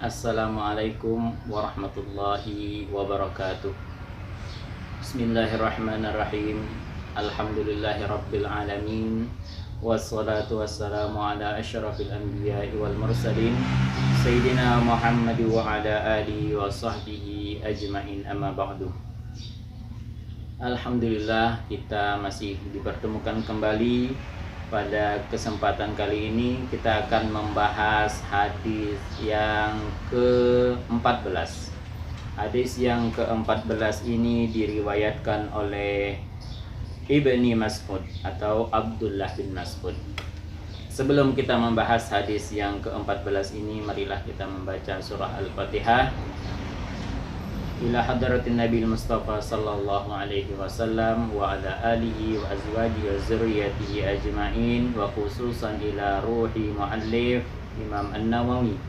Assalamualaikum warahmatullahi wabarakatuh. Bismillahirrahmanirrahim. Alhamdulillahi rabbil alamin. Wassalatu wassalamu ala asyrafil anbiya'i wal mursalin Sayyidina Muhammad wa ala alihi wa sahbihi ajma'in, amma ba'du. Alhamdulillah, kita masih dipertemukan kembali. Pada kesempatan kali ini kita akan membahas hadis yang ke-14. Hadis yang ke-14 ini diriwayatkan oleh Ibni Mas'ud atau Abdullah bin Mas'ud. Sebelum kita membahas hadis yang ke-14 ini, marilah kita membaca surah Al-Fatihah. Ila hadratin Nabi Mustafa sallallahu alaihi wasallam wa ala alihi wa azwajihi wa zurriyyatihi ajma'in, wa khususan ila ruhi muallif Imam An-Nawawi.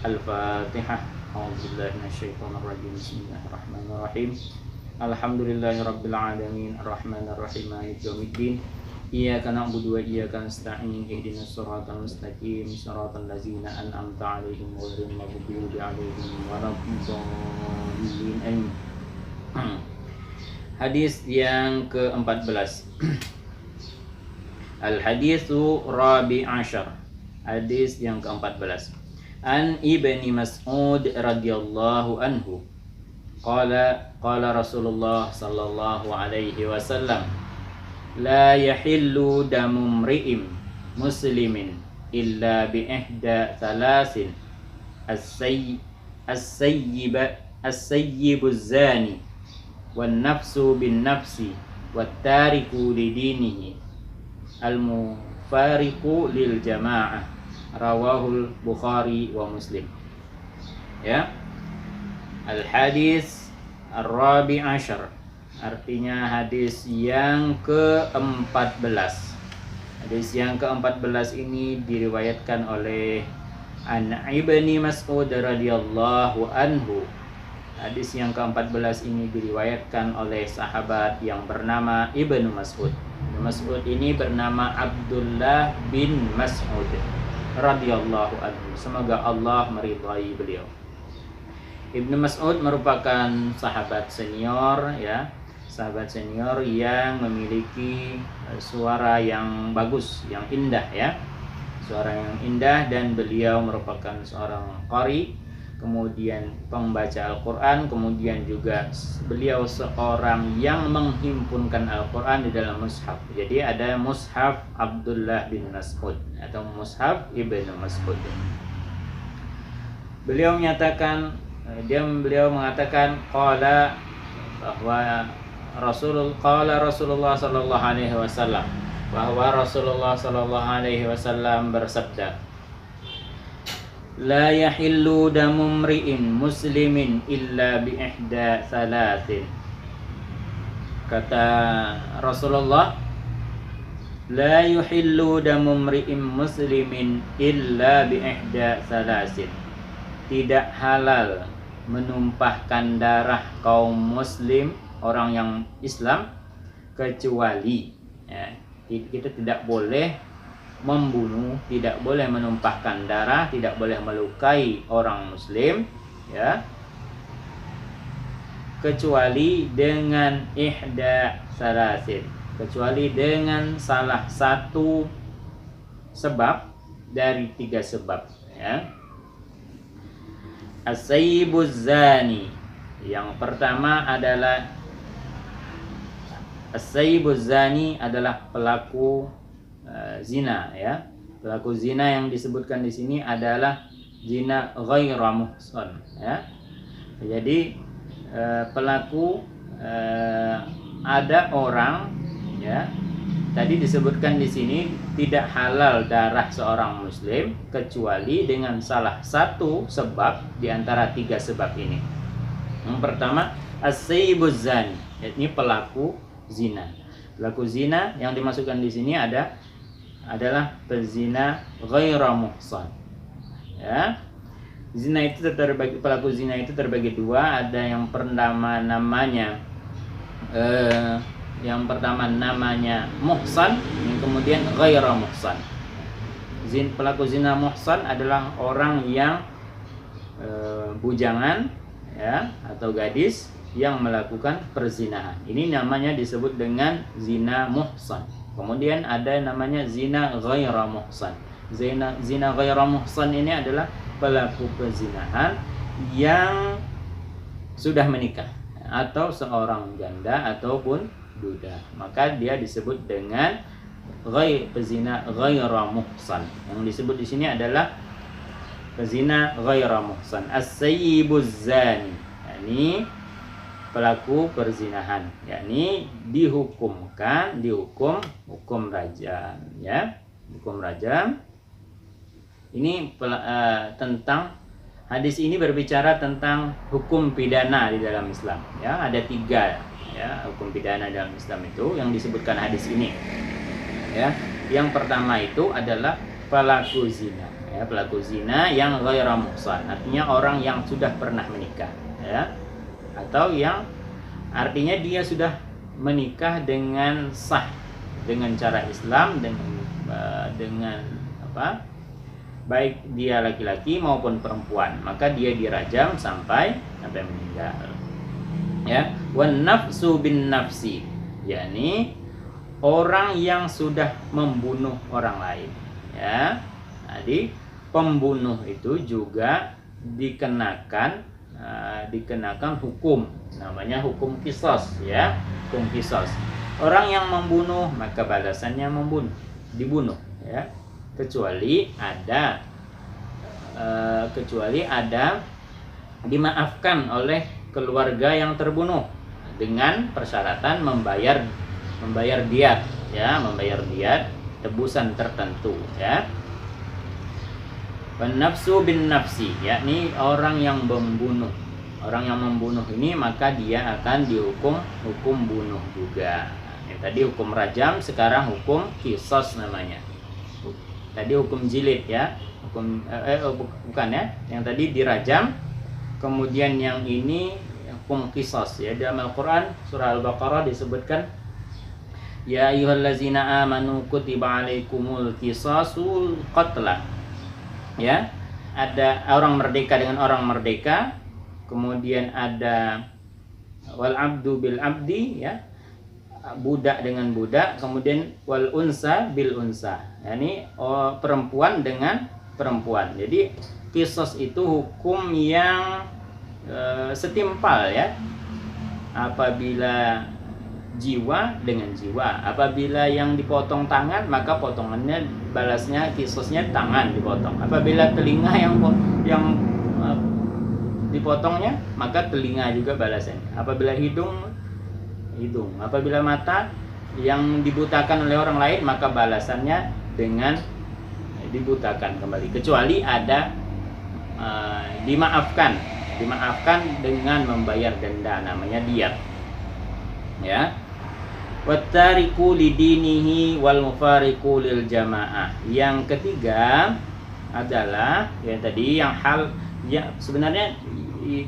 Al-Fatihah. A'udzubillahi minasyaitonir rajim. Bismillahirrahmanirrahim. Alhamdulillahirabbil alamin, arrahmanir rahim, maliki yaumiddin. Iyyaka na'budu wa iyyaka nasta'in. Ihdinas siratal mustaqim, siratal ladzina an'amta 'alaihim ghairil maghdubi 'alaihim waladdallin. Amin. Hadis yang ke-14. Al-haditsu rabi' asyar. Hadis yang ke-14. An Ibni Mas'ud radhiyallahu anhu. Qala Rasulullah sallallahu alaihi wasallam, la yahillu damu mri'im muslimin illa bi ihda thalasin as-sayyibu zani wan nafsu bin nafsi wat tariku lidinihi al-mufariqu lil jamaah, rawahul Bukhari wa Muslim. Ya, al-hadis ar-rabi' asyar, artinya hadis yang ke-14. Hadis yang ke-14 ini diriwayatkan oleh An Ibni Mas'ud radhiyallahu anhu. Hadis yang ke-14 ini diriwayatkan oleh sahabat yang bernama Ibnu Mas'ud. Ibnu Mas'ud ini bernama Abdullah bin Mas'ud radhiyallahu anhu. Semoga Allah meridhai beliau. Ibnu Mas'ud merupakan sahabat senior, ya, sahabat senior yang memiliki suara yang bagus, yang indah, ya, suara yang indah, dan beliau merupakan seorang qari, kemudian pembaca Al-Quran, kemudian juga beliau seorang yang menghimpunkan Al-Quran di dalam mushaf. Jadi ada mushaf Abdullah bin Mas'ud atau mushaf Ibnu Mas'ud. Beliau mengatakan qala, bahwa Rasulullah sallallahu alaihi wasallam, bahwa Rasulullah sallallahu alaihi wasallam bersabda, la yahillu damu mri'in muslimin illa bi ihda thalathin. Kata Rasulullah, la yuhillu damu mri'in muslimin illa bi ihda thalathin. Tidak halal menumpahkan darah kaum muslim, orang yang Islam, kecuali, ya, kita tidak boleh membunuh, tidak boleh menumpahkan darah, tidak boleh melukai orang muslim, ya, kecuali dengan ihda salasin, kecuali dengan salah satu sebab dari 3 sebab, ya. As-sayyibu zani, yang pertama adalah as-sayyibu zani adalah pelaku zina, ya. Pelaku zina yang disebutkan di sini adalah zina ghaira muhsan, ya. Jadi pelaku ada orang, ya. Tadi disebutkan di sini tidak halal darah seorang muslim kecuali dengan salah satu sebab di antara 3 sebab ini. Yang pertama, as-sayyibuz zani, yakni pelaku zina. Pelaku zina yang dimasukkan di sini adalah pezina ghaira muhsan. Ya. Zina itu terbagi, pelaku zina itu terbagi 2. Ada yang pertama namanya muhsan, yang kemudian ghaira muhsan. Pelaku zina muhsan adalah orang yang bujangan ya atau gadis yang melakukan perzinahan. Ini namanya disebut dengan zina muhsan. Kemudian ada namanya zina ghaira muhsan. Zina ghaira muhsan ini adalah pelaku perzinahan yang sudah menikah atau seorang janda ataupun duda. Maka dia disebut dengan pezina ghaira muhsan. Yang disebut di sini adalah pezina ghaira muhsan. As-sayyibuz zani, yakni pelaku perzinahan, yakni dihukum rajam ya, hukum rajam. Ini tentang hadis ini berbicara tentang hukum pidana di dalam Islam ya. Ada 3 ya hukum pidana dalam Islam itu yang disebutkan hadis ini ya. Yang pertama itu adalah pelaku zina ya, pelaku zina yang ghaira muhsan, artinya orang yang sudah pernah menikah ya, atau yang artinya dia sudah menikah dengan sah dengan cara Islam, dengan apa, baik dia laki-laki maupun perempuan, maka dia dirajam sampai meninggal ya. Wan nafsu bin nafsi, yakni orang yang sudah membunuh orang lain ya. Jadi pembunuh itu juga dikenakan hukum, namanya hukum qisas ya, hukum qisas. Orang yang membunuh maka balasannya dibunuh ya, kecuali ada dimaafkan oleh keluarga yang terbunuh dengan persyaratan membayar diat ya, membayar diat tebusan tertentu ya. Nafsu bin nafsi, yakni orang yang membunuh ini maka dia akan dihukum bunuh juga. Yang tadi hukum rajam, sekarang hukum qisas namanya. Tadi hukum jilid ya, bukan ya. Yang tadi dirajam, kemudian yang ini hukum qisas ya. Dalam Al-Qur'an surah Al-Baqarah disebutkan ya ayyuhallazina amanu kutiba alaikumul qisasul qatla. Ya, ada orang merdeka dengan orang merdeka, kemudian ada wal abdu bil abdi ya, budak dengan budak, kemudian wal unsa bil unsa, yakni perempuan dengan perempuan. Jadi qisas itu hukum yang setimpal ya. Apabila jiwa dengan jiwa, apabila yang dipotong tangan maka potongannya balasnya qisasnya tangan dipotong. Apabila telinga yang dipotongnya maka telinga juga balasannya. Apabila hidung, apabila mata yang dibutakan oleh orang lain maka balasannya dengan dibutakan kembali, kecuali ada dimaafkan dengan membayar denda, namanya diat ya. Wattariku lidinihi wal mufariqu lil jamaah. Yang ketiga adalah yang tadi yang sebenarnya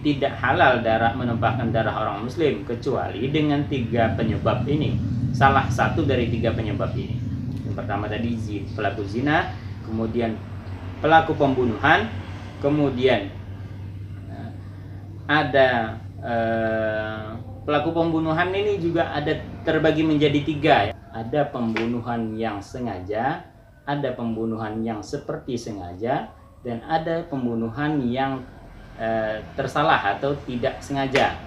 tidak halal menumpahkan darah orang muslim kecuali dengan 3 penyebab ini. Salah satu dari 3 penyebab ini. Yang pertama tadi pelaku zina, kemudian pelaku pembunuhan, kemudian ada pelaku pembunuhan ini juga ada terbagi menjadi 3 ya. Ada pembunuhan yang sengaja, ada pembunuhan yang seperti sengaja, dan ada pembunuhan yang tersalah atau tidak sengaja.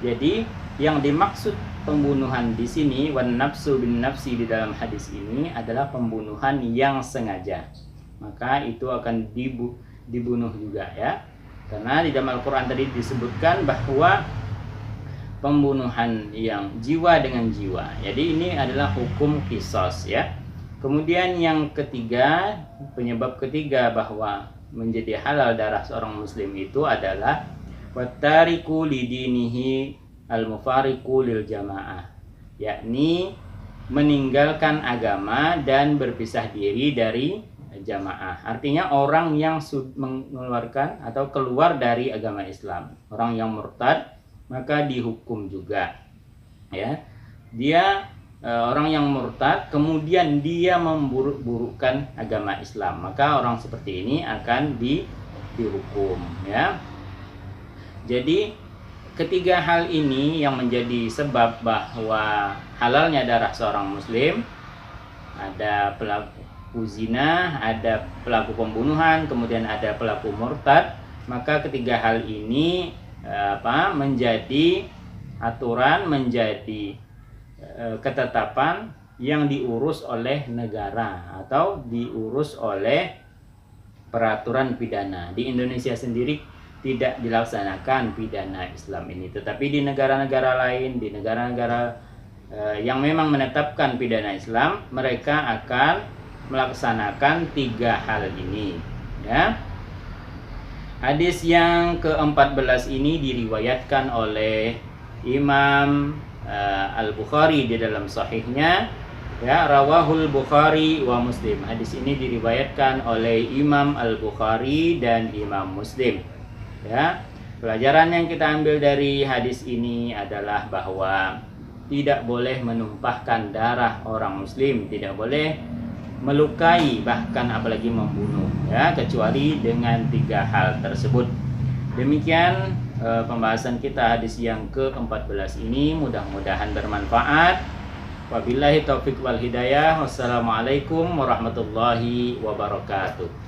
Jadi yang dimaksud pembunuhan di sini wan nafsu bin nafsi di dalam hadis ini adalah pembunuhan yang sengaja. Maka itu akan dibunuh juga ya. Karena di dalam Al-Qur'an tadi disebutkan bahwa pembunuhan yang jiwa dengan jiwa. Jadi ini adalah hukum qisas ya. Kemudian yang ketiga, penyebab ketiga bahwa menjadi halal darah seorang muslim itu adalah wattariku lidinihi al-mufariqu lil jamaah, yakni meninggalkan agama dan berpisah diri dari jamaah. Artinya orang yang mengeluarkan atau keluar dari agama Islam, orang yang murtad, maka dihukum juga ya. Dia orang yang murtad kemudian dia memburuk-burukkan agama Islam, maka orang seperti ini akan dihukum, ya. Jadi ketiga hal ini yang menjadi sebab bahwa halalnya darah seorang muslim, ada pelaku zina, ada pelaku pembunuhan, kemudian ada pelaku murtad. Maka ketiga hal ini menjadi aturan, menjadi ketetapan yang diurus oleh negara atau diurus oleh peraturan pidana. Di Indonesia sendiri tidak dilaksanakan pidana Islam ini, tetapi di negara-negara lain, di negara-negara yang memang menetapkan pidana Islam, mereka akan melaksanakan tiga hal ini, ya. Hadis yang ke-14 ini diriwayatkan oleh Imam Al-Bukhari di dalam sahihnya, ya, rawahul Bukhari wa Muslim. Hadis ini diriwayatkan oleh Imam Al-Bukhari dan Imam Muslim, ya. Pelajaran yang kita ambil dari hadis ini adalah bahwa tidak boleh menumpahkan darah orang muslim, tidak boleh melukai, bahkan apalagi membunuh, ya, kecuali dengan tiga hal tersebut. Demikian pembahasan kita hadis yang ke-14 ini, mudah-mudahan bermanfaat. Wabillahi taufiq wal hidayah. Wassalamualaikum warahmatullahi wabarakatuh.